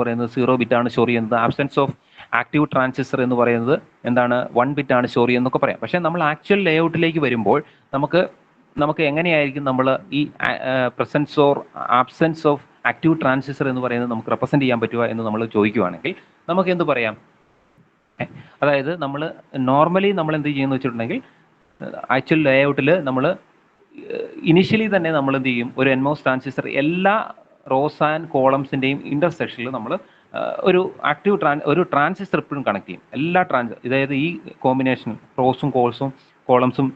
പറയുന്നത് 0 ബിറ്റാണ് സ്റ്റോർ ചെയ്യുന്നത്. Absence of active transistor എന്ന് പറയുന്നത് എന്താണ് 1 ബിറ്റാണ് സ്റ്റോർ ചെയ്യുന്നതൊക്കെ പറയാം. പക്ഷേ നമ്മൾ ആക്ച്വൽ ലേഔട്ടിലേക്ക് വരുമ്പോൾ നമുക്ക് എങ്ങനെയായിരിക്കും നമ്മൾ ഈ presence or absence of active transistor എന്ന് പറയുന്നത് നമുക്ക് റെപ്രസെന്റ് ചെയ്യാൻ പറ്റുക എന്ന് നമ്മൾ ചോദിക്കുകയാണെങ്കിൽ നമുക്ക് എന്ത് പറയാം? അതായത് നമ്മൾ നോർമലി നമ്മൾ എന്ത് ചെയ്യുന്നു വെച്ചിട്ടുണ്ടെങ്കിൽ ആക്ച്വൽ ലേഔട്ടിൽ നമ്മൾ ഇനിഷ്യലി തന്നെ നമ്മൾ എന്ത് ചെയ്യും? ഒരു NMOS ട്രാൻസിസ്റ്റർ എല്ലാ റോസ് ആൻഡ് കോളംസിൻ്റെയും ഇന്റർസെക്ഷനിൽ നമ്മൾ ഒരു ട്രാൻസിസ്റ്റർ എപ്പോഴും കണക്ട് ചെയ്യും. എല്ലാ അതായത് ഈ കോമ്പിനേഷൻ റോസും കോളംസും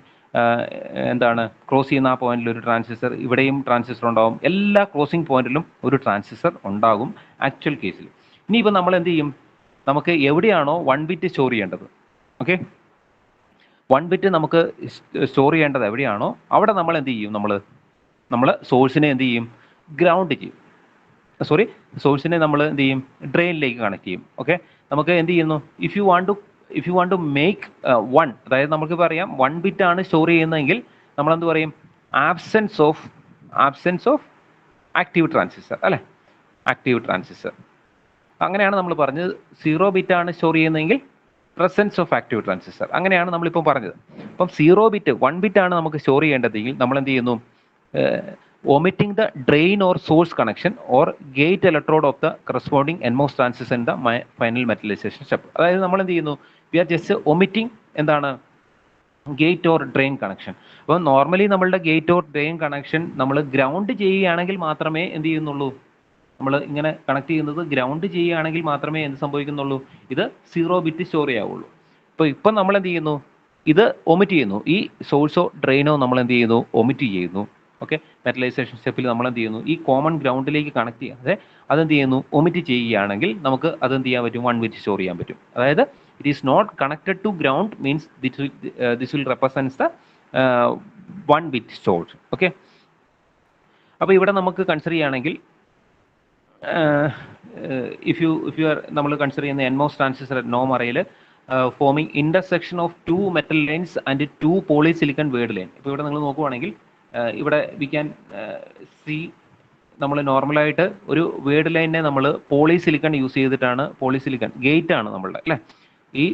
എന്താണ് ക്രോസ് ചെയ്യുന്ന ആ പോയിന്റിൽ ഒരു ട്രാൻസിസ്റ്റർ, ഇവിടെയും ട്രാൻസിസ്റ്റർ ഉണ്ടാവും. എല്ലാ ക്രോസിംഗ് പോയിന്റിലും ഒരു ട്രാൻസിസ്റ്റർ ഉണ്ടാകും ആക്ച്വൽ കേസിൽ. ഇനിയിപ്പോൾ നമ്മൾ എന്ത് ചെയ്യും? നമുക്ക് എവിടെയാണോ 1 ബിറ്റ് സ്റ്റോർ ചെയ്യേണ്ടത്, ഓക്കെ, 1 ബിറ്റ് നമുക്ക് സ്റ്റോർ ചെയ്യേണ്ടത് എവിടെയാണോ അവിടെ നമ്മൾ എന്ത് ചെയ്യും? നമ്മൾ സോഴ്സിനെ എന്ത് ചെയ്യും? ഗ്രൗണ്ട് ചെയ്യും. സോഴ്സിനെ നമ്മൾ എന്ത് ചെയ്യും? ഡ്രെയിനിലേക്ക് കണക്ട് ചെയ്യും. ഓക്കെ, നമുക്ക് എന്ത് ചെയ്യുന്നു? If you want to make 1, അതായത് നമുക്ക് പറയാം 1 ബിറ്റ് ആണ് സ്റ്റോർ ചെയ്യുന്നതെങ്കിൽ നമ്മൾ എന്ത് പറയും? ആബ്സെൻസ് ഓഫ് ആക്റ്റീവ് ട്രാൻസിസ്റ്റർ, അല്ലെ? Active transistor. അങ്ങനെയാണ് നമ്മൾ പറഞ്ഞത്. 0 ബിറ്റ് ആണ് സ്റ്റോർ ചെയ്യുന്നതെങ്കിൽ പ്രസൻസ് ഓഫ് ആക്റ്റീവ് ട്രാൻസിസ്റ്റർ, അങ്ങനെയാണ് നമ്മളിപ്പോൾ പറഞ്ഞത്. അപ്പം 0 ബിറ്റ് 1 ബിറ്റ് ആണ് നമുക്ക് സ്റ്റോർ ചെയ്യേണ്ടതെങ്കിൽ നമ്മൾ എന്ത് ചെയ്യുന്നു? omitting the drain or source connection or gate electrode of the corresponding NMOS transistor in the final metallization step. അതായത് നമ്മൾ എന്ത് ചെയ്യുന്നു? വി ആർ ജസ്റ്റ് ഒമിറ്റിംഗ് എന്താണ്? Gate or drain connection. അപ്പോൾ നോർമലി നമ്മളുടെ ഗേറ്റ് ഓർ ഡ്രെയിൻ കണക്ഷൻ നമ്മൾ ground ചെയ്യുകയാണെങ്കിൽ മാത്രമേ എന്ത് ചെയ്യുന്നുള്ളൂ? നമ്മൾ ഇങ്ങനെ കണക്ട് ചെയ്യുന്നത് ഗ്രൗണ്ട് ചെയ്യുകയാണെങ്കിൽ മാത്രമേ എന്ത് സംഭവിക്കുന്നുള്ളൂ? ഇത് 0 ബിറ്റ് സ്റ്റോർ ചെയ്യാവുള്ളൂ. ഇപ്പം നമ്മൾ എന്ത് ചെയ്യുന്നു? ഇത് ഒമിറ്റ് ചെയ്യുന്നു. ഈ സോഴ്സോ ഡ്രെയിനോ നമ്മൾ എന്ത് ചെയ്യുന്നു? ഒമിറ്റ് ചെയ്യുന്നു. ഓക്കെ, മെറ്റലൈസേഷൻ സ്റ്റെപ്പിൽ നമ്മൾ എന്ത് ചെയ്യുന്നു? ഈ കോമൺ ഗ്രൗണ്ടിലേക്ക് കണക്ട് ചെയ്യാതെ അതെന്ത് ചെയ്യുന്നു? ഒമിറ്റ് ചെയ്യുകയാണെങ്കിൽ നമുക്ക് അതെന്ത് ചെയ്യാൻ പറ്റും? 1 ബിറ്റ് സ്റ്റോർ ചെയ്യാൻ പറ്റും. അതായത് it is not connected to ground means this will represents the 1 bit stored. Okay, അപ്പോൾ ഇവിടെ നമുക്ക് കൺസിഡർ ചെയ്യുകയാണെങ്കിൽ ഇഫ് യു ആർ നമ്മൾ കൺസിഡർ ചെയ്യുന്ന NMOS ട്രാൻസിസ്റ്റർ നോം അറയിൽ forming intersection of 2 metal lines and 2 polysilicon word line. ഇപ്പോൾ ഇവിടെ നിങ്ങൾ നോക്കുവാണെങ്കിൽ ഇവിടെ വി ക്യാൻ സി നമ്മൾ നോർമലായിട്ട് ഒരു വേർഡ് ലൈനിനെ നമ്മൾ പോളിസിലിക്കൺ യൂസ് ചെയ്തിട്ടാണ്, പോളിസിലിക്കൺ ഗേറ്റ് ആണ് നമ്മളുടെ, അല്ലേ? ഈ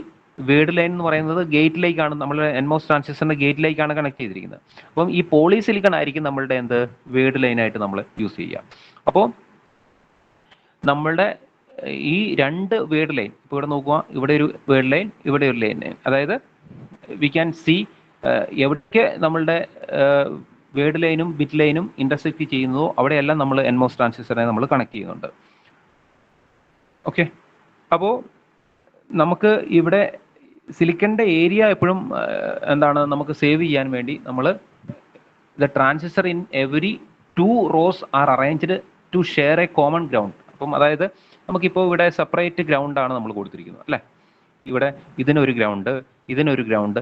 വേർഡ് ലൈൻ എന്ന് പറയുന്നത് ഗേറ്റിലേക്കാണ്, നമ്മുടെ NMOS ട്രാൻസിസ്റ്ററിന്റെ ഗേറ്റിലേക്കാണ് കണക്ട് ചെയ്തിരിക്കുന്നത്. അപ്പം ഈ പോളിസിലിക്കൺ ആയിരിക്കും നമ്മളുടെ വേർഡ് ലൈനായിട്ട് നമ്മൾ യൂസ് ചെയ്യുക. അപ്പോൾ നമ്മളുടെ ഈ 2 വേർഡ് ലൈൻ, ഇപ്പോൾ ഇവിടെ നോക്കുക, ഇവിടെ ഒരു വേർഡ് ലൈൻ, ഇവിടെ ഒരു ലൈൻ, അതായത് വി ക്യാൻ സി എവിടേക്ക് നമ്മളുടെ വേർഡ് ലൈനും ബിറ്റ് ലൈനും ഇന്റർസെക്ട് ചെയ്യുന്നതോ അവിടെയെല്ലാം നമ്മൾ NMOS ട്രാൻസിസ്റ്ററിനെ നമ്മൾ കണക്ട് ചെയ്യുന്നുണ്ട്. ഓക്കെ, അപ്പോൾ നമുക്ക് ഇവിടെ സിലിക്കണിന്റെ ഏരിയ എപ്പോഴും എന്താണ് നമുക്ക് സേവ് ചെയ്യാൻ വേണ്ടി നമ്മൾ the transistor in every 2 rows are arranged to share a common ground. അപ്പം അതായത് നമുക്കിപ്പോൾ ഇവിടെ സെപ്പറേറ്റ് ഗ്രൗണ്ട് ആണ് നമ്മൾ കൊടുത്തിരിക്കുന്നത്, അല്ലേ? ഇവിടെ ഇതിനൊരു ഗ്രൗണ്ട്, ഇതിനൊരു ഗ്രൗണ്ട്,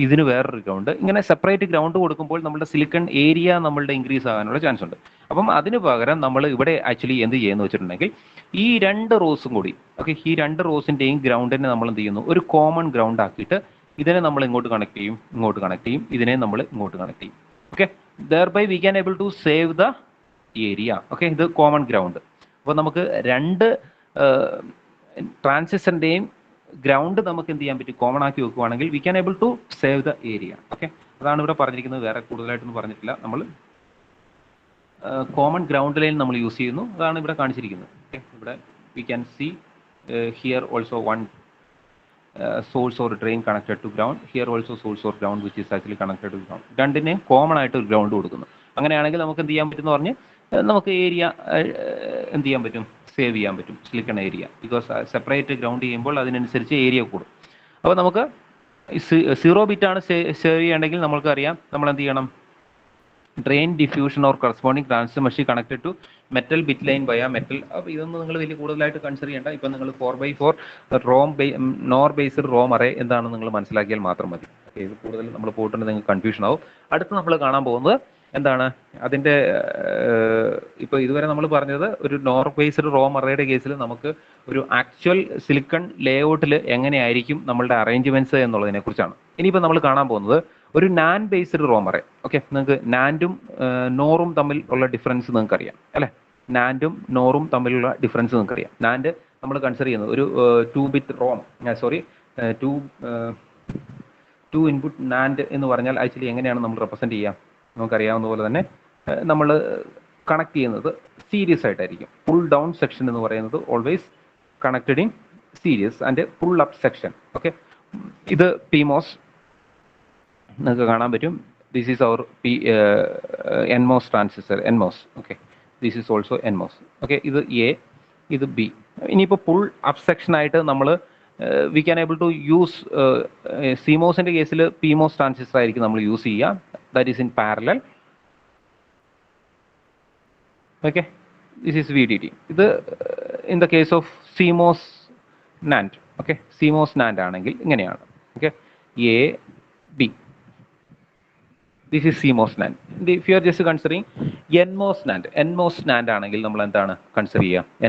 ഇതിന് വേറൊരു ഗ്രൗണ്ട്, ഇങ്ങനെ സെപ്പറേറ്റ് ഗ്രൗണ്ട് കൊടുക്കുമ്പോൾ നമ്മുടെ സിലിക്കൺ ഏരിയ നമ്മളുടെ ഇൻക്രീസ് ആകാനുള്ള ചാൻസ് ഉണ്ട്. അപ്പം അതിന് പകരം നമ്മൾ ഇവിടെ ആക്ച്വലി എന്ത് ചെയ്യുന്നു വെച്ചിട്ടുണ്ടെങ്കിൽ ഈ 2 റോസും കൂടി, ഓക്കെ, ഈ 2 റോസിന്റെയും ഗ്രൗണ്ടിനെ നമ്മൾ എന്ത് ചെയ്യുന്നു? ഒരു കോമൺ ഗ്രൗണ്ട് ആക്കിയിട്ട് ഇതിനെ നമ്മൾ ഇങ്ങോട്ട് കണക്ട് ചെയ്യും, ഇങ്ങോട്ട് കണക്ട് ചെയ്യും, ഇതിനെ നമ്മൾ ഇങ്ങോട്ട് കണക്ട് ചെയ്യും. Okay, thereby we can able to save the area. Okay, ഇത് കോമൺ ഗ്രൗണ്ട്. അപ്പോൾ നമുക്ക് 2 ട്രാൻസിസ്റ്ററിന്റെയും ഗ്രൗണ്ട് നമുക്ക് എന്ത് ചെയ്യാൻ പറ്റും? കോമൺ ആക്കി വെക്കുവാണെങ്കിൽ we can able to save the area. Okay, അതാണ് ഇവിടെ പറഞ്ഞിരിക്കുന്നത്, വേറെ കൂടുതലായിട്ടൊന്നും പറഞ്ഞിട്ടില്ല. നമ്മൾ കോമൺ ഗ്രൗണ്ട് ലൈൻ നമ്മൾ യൂസ് ചെയ്യുന്നു, അതാണ് ഇവിടെ കാണിച്ചിരിക്കുന്നത്. ഓക്കെ, ഇവിടെ we can see here also 1 source or drain connected to ground, here also source or ground which is actually connected to ground. രണ്ടിനെയും കോമൺ ആയിട്ട് ഒരു ഗ്രൗണ്ട് കൊടുക്കുന്നു. അങ്ങനെയാണെങ്കിൽ നമുക്ക് എന്ത് ചെയ്യാൻ പറ്റും എന്ന് പറഞ്ഞ് നമുക്ക് ഏരിയ എന്ത് ചെയ്യാൻ പറ്റും? സേവ് ചെയ്യാൻ പറ്റും, silicon area. Because separate ground ചെയ്യുമ്പോൾ അതിനനുസരിച്ച് ഏരിയ കൂടും. അപ്പോൾ നമുക്ക് 0 ബിറ്റ് ആണ് സേവ് ചെയ്യണമെങ്കിൽ നമ്മൾക്കറിയാം നമ്മൾ എന്ത് ചെയ്യണം? Drain diffusion or corresponding transistor machine connected to metal bit line via metal. അപ്പോൾ ഇതൊന്നും നിങ്ങൾ വലിയ കൂടുതലായിട്ട് കൺസിഡർ ചെയ്യേണ്ട. ഇപ്പം നിങ്ങൾ 4x4 NOR based ROM array എന്താണെന്ന് നിങ്ങൾ മനസ്സിലാക്കിയാൽ മാത്രം മതി. ഓക്കെ, ഇത് കൂടുതൽ നമ്മൾ പോയിട്ടുണ്ടെങ്കിൽ നിങ്ങൾക്ക് കൺഫ്യൂഷൻ ആവും. അടുത്ത് നമ്മൾ കാണാൻ പോകുന്നത് എന്താണ്? അതിൻ്റെ ഇപ്പോൾ ഇതുവരെ നമ്മൾ പറഞ്ഞത് ഒരു നോർ ബേസ്ഡ് റോം അറേയുടെ കേസിൽ നമുക്ക് ഒരു ആക്ച്വൽ സിലിക്കൺ ലേഔട്ടിൽ എങ്ങനെയായിരിക്കും നമ്മളുടെ അറേഞ്ച്മെന്റ്സ് എന്നുള്ളതിനെ കുറിച്ചാണ്. ഇനിയിപ്പോൾ നമ്മൾ കാണാൻ പോകുന്നത് ഒരു നാൻ ബേസ്ഡ് റോം അറേ. ഓക്കെ, നിങ്ങൾക്ക് നാൻഡും നോറും തമ്മിൽ ഉള്ള ഡിഫറൻസ് നിങ്ങൾക്ക് അറിയാം, അല്ലേ? നാൻഡും നോറും തമ്മിലുള്ള ഡിഫറൻസ് നിങ്ങൾക്കറിയാം. നാൻഡ് നമ്മൾ കൺസിഡർ ചെയ്യുന്നത് ഒരു 2 bit ROM, sorry 2 input NAND എന്ന് പറഞ്ഞാൽ ആക്ച്വലി എങ്ങനെയാണ് നമ്മൾ റെപ്രസെൻറ്റ് ചെയ്യുക? നമുക്കറിയാവുന്ന പോലെ തന്നെ നമ്മൾ കണക്ട് ചെയ്യുന്നത് സീരീസ് ആയിട്ടായിരിക്കും. പുൾ ഡൗൺ സെക്ഷൻ എന്ന് പറയുന്നത് always connected in series and pull up section. Okay, ഇത് PMOS നിങ്ങൾക്ക് കാണാൻ പറ്റും. This is our NMOS transistor, NMOS. Okay, this is also NMOS. Okay, ഇത് A, ഇത് B. ഇനിയിപ്പോൾ പുൾ അപ്പ് സെക്ഷൻ ആയിട്ട് നമ്മൾ we can able to use CMOSന്റെ കേസിൽ PMOS ട്രാൻസിസ്റ്റർ ആയിരിക്കും നമ്മൾ യൂസ് ചെയ്യുക. That is in parallel. Okay, this is VDD. ഇത് in the case of CMOS NAND. Okay, CMOS NAND ആണെങ്കിൽ ഇങ്ങനെയാണ്. Okay, A, B. This is CMOS NAND. If you are just considering NMOS NAND ആണെങ്കിൽ നമ്മൾ എന്താണ് consider ചെയ്യുക?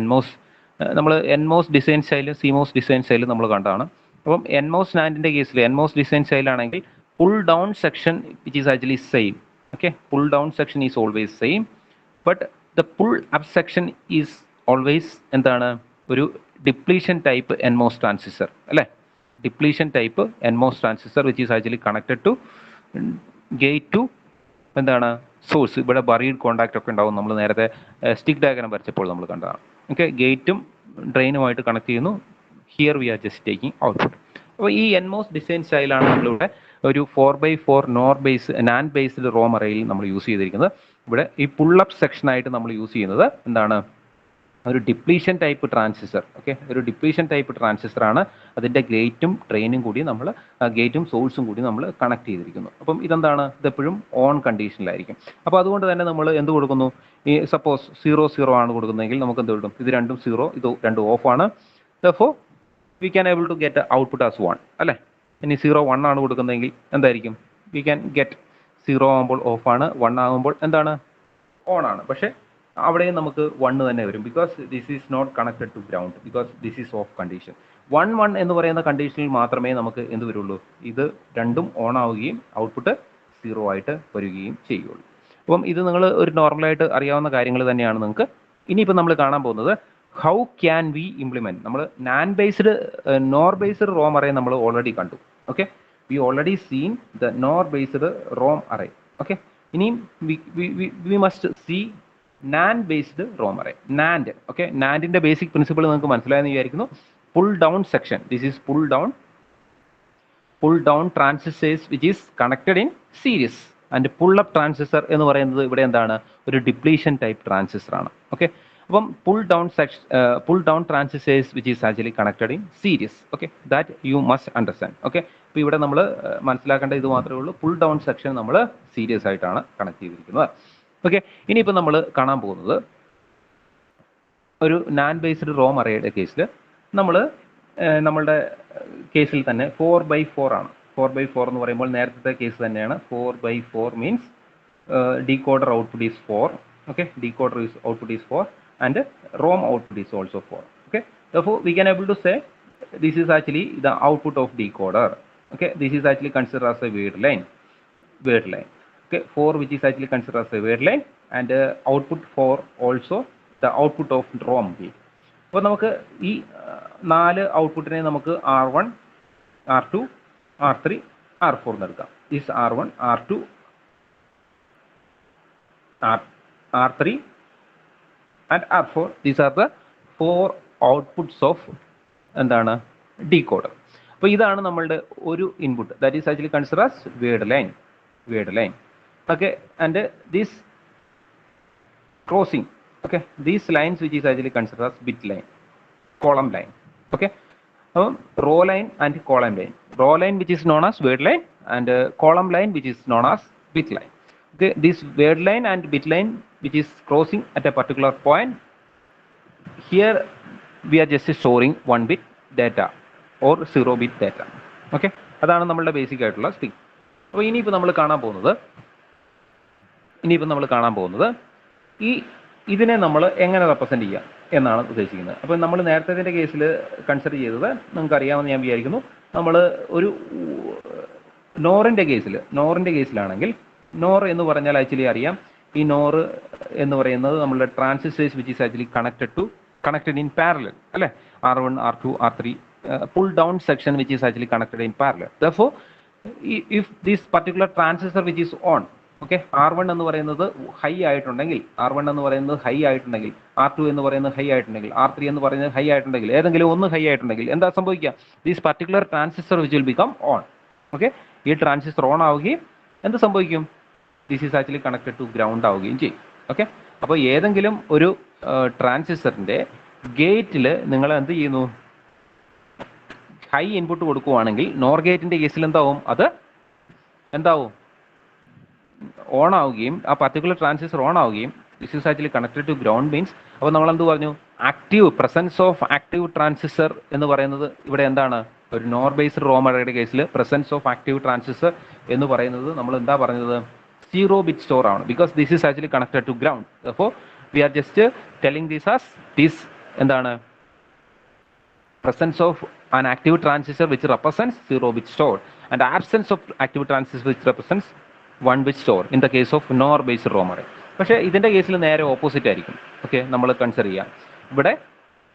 നമ്മൾ NMOS design സ്റ്റൈലും CMOS design സ്റ്റൈലും നമ്മൾ കണ്ടതാണ്. അപ്പം NMOS NANDന്റെ കേസിൽ NMOS ഡിസൈൻ സ്റ്റൈൽ ആണെങ്കിൽ pull down section which is actually same. Okay, pull down section is always same, but the pull up section is always എന്താണ്? ഒരു ഡിപ്ലീഷൻ ടൈപ്പ് NMOS ട്രാൻസിസ്റ്റർ അല്ലേ? Depletion type NMOS transistor which is actually connected to gate to എന്താണ്? Source. ഇവിടെ buried contact ഒക്കെ ഉണ്ടാവും. നമ്മൾ നേരത്തെ stick diagram വരച്ചപ്പോൾ നമ്മൾ കണ്ടതാണ്. ഓക്കെ, ഗേറ്റും ഡ്രെയിനുമായിട്ട് കണക്ട് ചെയ്യുന്നു. Here we are just taking output. അപ്പോൾ ഈ NMOS ഡിസൈൻ സ്റ്റൈലാണ് നമ്മളിവിടെ ഒരു 4x4 NAND ബേസ്ഡ് റോം അറേയിൽ നമ്മൾ യൂസ് ചെയ്തിരിക്കുന്നത്. ഇവിടെ ഈ പുൾ അപ്പ് സെക്ഷനായിട്ട് നമ്മൾ യൂസ് ചെയ്യുന്നത് എന്താണ്? ഒരു ഡിപ്ലീഷൻ ടൈപ്പ് ട്രാൻസിസ്റ്റർ. ഓക്കെ, ഒരു ഡിപ്ലീഷൻ ടൈപ്പ് ട്രാൻസിസ്റ്റർ ആണ്. അതിൻ്റെ ഗേറ്റും ഡ്രെയിനും കൂടി നമ്മൾ ഗേറ്റും സോഴ്സും കൂടി നമ്മൾ കണക്ട് ചെയ്തിരിക്കുന്നു. അപ്പം ഇതെന്താണ്? ഇതെപ്പോഴും ഓൺ കണ്ടീഷനിലായിരിക്കും. അപ്പോൾ അതുകൊണ്ട് തന്നെ നമ്മൾ എന്ത് കൊടുക്കുന്നു? ഈ സപ്പോസ് 0 ആണ് കൊടുക്കുന്നതെങ്കിൽ നമുക്ക് എന്ത് കിട്ടും? ഇത് രണ്ടും 0, ഇത് രണ്ടും ഓഫ് ആണ്. Therefore we can able to get output as 1 അല്ലേ? ഇനി 0, 1 ആണ് കൊടുക്കുന്നതെങ്കിൽ എന്തായിരിക്കും? വി ക്യാൻ ഗെറ്റ് 0 ആകുമ്പോൾ ഓഫാണ്, 1 ആകുമ്പോൾ എന്താണ്? ഓൺ ആണ്. പക്ഷേ അവിടെയും നമുക്ക് 1 തന്നെ വരും. Because this is not connected to ground, because this is off condition. 1 എന്ന് പറയുന്ന കണ്ടീഷനിൽ മാത്രമേ നമുക്ക് എന്ത് വരുള്ളൂ? ഇത് രണ്ടും ഓൺ ആവുകയും ഔട്ട്പുട്ട് 0 ആയിട്ട് വരികയും ചെയ്യുള്ളൂ. അപ്പം ഇത് നിങ്ങൾ ഒരു നോർമലായിട്ട് അറിയാവുന്ന കാര്യങ്ങൾ തന്നെയാണ് നിങ്ങൾക്ക്. ഇനിയിപ്പോൾ നമ്മൾ കാണാൻ പോകുന്നത് ഹൗ ക്യാൻ വി ഇംപ്ലിമെൻറ്റ്. നമ്മൾ NAND based NOR based ROM array നമ്മൾ ഓൾറെഡി കണ്ടു. Okay, we already seen the NOR based ROM array. Okay, ഇനിയും we must see NAND based ROM array. NAND. Okay, NANDന്റെ ബേസിക് പ്രിൻസിപ്പിൾ നിങ്ങൾക്ക് മനസ്സിലായെന്ന് വിചാരിക്കുന്നു. Pull down section, this is pull down transistors which is connected in series. And pull up transistor എന്ന് പറയുന്നത് ഇവിടെ എന്താണ്? ഒരു ഡിപ്ലീഷൻ ടൈപ്പ് ട്രാൻസിസ്റ്റർ ആണ്. ഓക്കെ, അപ്പം pull down transistors which is actually connected in series. Okay, that you must understand. Okay, അപ്പോൾ ഇവിടെ നമ്മൾ മനസ്സിലാക്കേണ്ട ഇത് മാത്രമേ ഉള്ളൂ. പുൾ ഡൗൺ സെക്ഷൻ നമ്മൾ സീരീസ് ആയിട്ടാണ് കണക്ട് ചെയ്തിരിക്കുന്നത്. ഓക്കെ, ഇനിയിപ്പോൾ നമ്മൾ കാണാൻ പോകുന്നത് ഒരു NAND ബേസ്ഡ് റോം അറേയുടെ കേസിൽ നമ്മളുടെ കേസിൽ തന്നെ 4x4 ആണ്. 4x4 എന്ന് പറയുമ്പോൾ നേരത്തെ കേസ് തന്നെയാണ്. 4x4 means decoder output is 4. Okay, decoder output is 4 and ROM output is also 4. Okay, therefore we can able to say this is actually the output of decoder. Okay, this is actually considered as a word line. Okay, 4 which is actually considered as a word line, and output 4 also the output of ROM gate. അപ്പോൾ നമുക്ക് ഈ 4 ഔട്ട്പുട്ടിനെ നമുക്ക് R1, R2, R3, R4 എടുക്കാം. This R1, R2, R3 and R4. These are the 4 outputs of എന്താണ്? Decoder. അപ്പോൾ ഇതാണ് നമ്മളുടെ ഒരു input. That is actually consider as word line. Okay, and this crossing, okay, these lines which is actually considered as bit line, column line. Okay, row line and column line. Row line which is known as word line, and column line which is known as bit line. Okay, this word line and bit line which is crossing at a particular point, here we are just storing 1 bit data or 0 bit data. Okay, അതാണ് നമ്മളുടെ basic ആയിട്ടുള്ള stick. അപ്പോൾ ഇനിയിപ്പോൾ നമ്മൾ കാണാൻ പോകുന്നത് ഇതിനെ നമ്മൾ എങ്ങനെ റെപ്രസെൻറ്റ് ചെയ്യാം എന്നാണ് ഉദ്ദേശിക്കുന്നത്. അപ്പോൾ നമ്മൾ നേരത്തെ കേസിൽ കൺസിഡർ ചെയ്തത് നിങ്ങൾക്ക് അറിയാമെന്ന് ഞാൻ വിചാരിക്കുന്നു. നമ്മൾ ഒരു നോറിൻ്റെ കേസിലാണെങ്കിൽ NOR എന്ന് പറഞ്ഞാൽ ആക്ച്വലി അറിയാം, ഈ നോർ എന്ന് പറയുന്നത് നമ്മളുടെ transistors which is actually connected in parallel അല്ലേ, R1 R2 R3 pull down section which is actually connected in parallel. Therefore if this particular transistor which is on, okay, R1 എന്ന് പറയുന്നത് high ആയിട്ടുണ്ടെങ്കിൽ, R1 എന്ന് പറയുന്നത് high ആയിട്ടുണ്ടെങ്കിൽ, R2 എന്ന് പറയുന്നത് high ആയിട്ടുണ്ടെങ്കിൽ, R3 എന്ന് പറയുന്നത് ഹൈ ആയിട്ടുണ്ടെങ്കിൽ, ഏതെങ്കിലും ഒന്ന് ഹൈ ആയിട്ടുണ്ടെങ്കിൽ എന്താ സംഭവിക്കുക? This particular transistor which will become on. Okay, ഈ ട്രാൻസിസ്റ്റർ ഓൺ ആവുകയും എന്ത് സംഭവിക്കും? This is actually connected to ground ആവുകയും ചെയ്യും. ഓക്കെ, അപ്പോൾ ഏതെങ്കിലും ഒരു ട്രാൻസിസ്റ്ററിന്റെ ഗേറ്റിൽ നിങ്ങൾ എന്ത് ചെയ്യുന്നു? ഹൈ ഇൻപുട്ട് കൊടുക്കുവാണെങ്കിൽ നോർ ഗേറ്റിന്റെ കേസിൽ എന്താവും? ഓൺ ആവുകയും ആ പർട്ടിക്കുലർ ട്രാൻസിസ്റ്റർ ഓൺ ആവുകയും this is actually connected to ground means, അപ്പോൾ നമ്മൾ എന്ത് പറഞ്ഞു? പ്രസൻസ് ഓഫ് ആക്റ്റീവ് ട്രാൻസിസ്റ്റർ എന്ന് പറയുന്നത് ഇവിടെ എന്താണ്? ഒരു നോർ ബേസ്ഡ് റോം അറേയുടെ കേസിൽ പ്രസൻസ് ഓഫ് ആക്റ്റീവ് ട്രാൻസിസ്റ്റർ എന്ന് പറയുന്നത് നമ്മൾ എന്താ പറഞ്ഞത്? 0-bit store ആണ്, because this is actually connected to ground. അപ്പോൾ we are just telling this എന്താണ്? presence of an active transistor which represents 0-bit store and absence of active transistor which represents 1-bit store in the case of NOR based ROM array. പക്ഷേ ഇതിന്റെ കേസിൽ നേരെ opposite ആയിരിക്കും. Okay, നമ്മൾ consider ചെയ്യാം. ഇവിടെ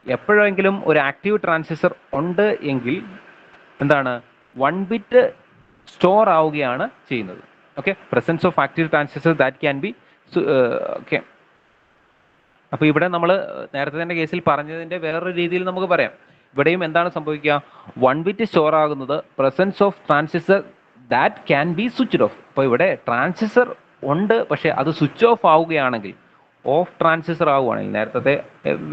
എപ്പോഴെങ്കിലും ഒരു ആക്റ്റീവ് ട്രാൻസിസ്റ്റർ ഉണ്ട് എങ്കിൽ എന്താണ്? 1-bit സ്റ്റോർ ആവുകയാണ് ചെയ്യുന്നത്. Okay, presence of active transistor that can be okay. അപ്പോൾ ഇവിടെ നമ്മൾ നേരത്തെ തന്നെ കേസിൽ പറഞ്ഞതിന്റെ വേറൊരു രീതിയിൽ നമുക്ക് പറയാം. ഇവിടെയും എന്താണ് സംഭവിക്കുക? 1-bit സ്റ്റോർ ആകുന്നത് presence of transistor that can be switched off. അപ്പോൾ ഇവിടെ ട്രാൻസിസ്റ്റർ ഉണ്ട്, പക്ഷേ അത് സ്വിച്ച് ഓഫ് ആവുകയാണെങ്കിൽ, ഓഫ് ട്രാൻസിസ്റ്റർ ആവുകയാണെങ്കിൽ, നേരത്തെ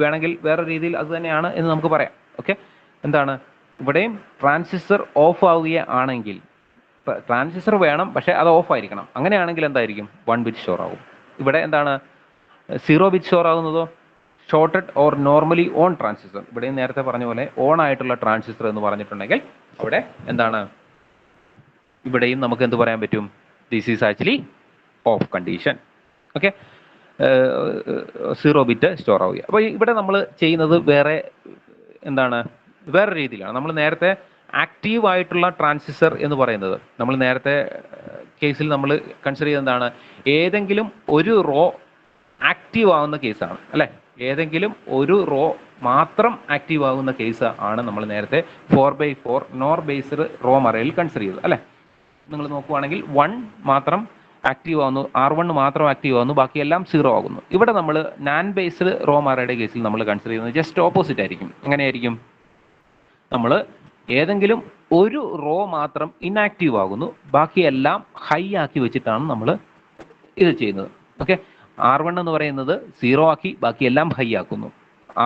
വേണമെങ്കിൽ വേറെ രീതിയിൽ അത് തന്നെയാണ് എന്ന് നമുക്ക് പറയാം. ഓക്കെ, എന്താണ്? ഇവിടെയും ട്രാൻസിസ്റ്റർ ഓഫ് ആവുകയാണെങ്കിൽ, ട്രാൻസിസ്റ്റർ വേണം പക്ഷേ അത് ഓഫ് ആയിരിക്കണം. അങ്ങനെയാണെങ്കിൽ എന്തായിരിക്കും? 1-bit സ്റ്റോർ ആകും. ഇവിടെ എന്താണ്? 0-bit സ്റ്റോർ ആകുന്നതോ shorted or normally on transistor. ഇവിടെയും നേരത്തെ പറഞ്ഞ പോലെ ഓൺ ആയിട്ടുള്ള ട്രാൻസിസ്റ്റർ എന്ന് പറഞ്ഞിട്ടുണ്ടെങ്കിൽ അവിടെ എന്താണ്? ഇവിടെയും നമുക്ക് എന്ത് പറയാൻ പറ്റും? This is actually of condition. Okay, 0-bit store ആവുക. അപ്പോൾ ഇവിടെ നമ്മൾ ചെയ്യുന്നത് വേറെ രീതിയിലാണ്. നമ്മൾ നേരത്തെ ആക്റ്റീവ് ആയിട്ടുള്ള ട്രാൻസിസ്റ്റർ എന്ന് പറയുന്നത്, നമ്മൾ നേരത്തെ കേസിൽ നമ്മൾ കൺസിഡർ ചെയ്തത് എന്താണ്? ഏതെങ്കിലും ഒരു റോ ആക്റ്റീവ് ആവുന്ന കേസാണ് അല്ലേ? ഏതെങ്കിലും ഒരു റോ മാത്രം ആക്റ്റീവ് ആകുന്ന കേസ് ആണ് നമ്മൾ നേരത്തെ 4x4 നോർ ബേസ്ഡ് റോം അറേയിൽ കൺസിഡർ ചെയ്തത് അല്ലേ? നിങ്ങൾ നോക്കുവാണെങ്കിൽ 1 മാത്രം ആക്റ്റീവ് ആവുന്നു, R1 മാത്രം ആക്റ്റീവ് ആവുന്നു, ബാക്കിയെല്ലാം 0 ആകുന്നു. ഇവിടെ നമ്മൾ നാൻ ബേസ്ഡ് റോം അറേയുടെ കേസിൽ നമ്മൾ കൺസിഡർ ചെയ്യുന്നത് ജസ്റ്റ് ഓപ്പോസിറ്റ് ആയിരിക്കും. എങ്ങനെയായിരിക്കും? നമ്മൾ ഏതെങ്കിലും ഒരു റോ മാത്രം ഇൻആക്റ്റീവ് ആകുന്നു, ബാക്കിയെല്ലാം ഹൈ ആക്കി വെച്ചിട്ടാണ് നമ്മൾ ഇത് ചെയ്യുന്നത്. ഓക്കെ, R1 എന്ന് പറയുന്നത് 0 ആക്കി ബാക്കിയെല്ലാം ഹൈ ആക്കുന്നു,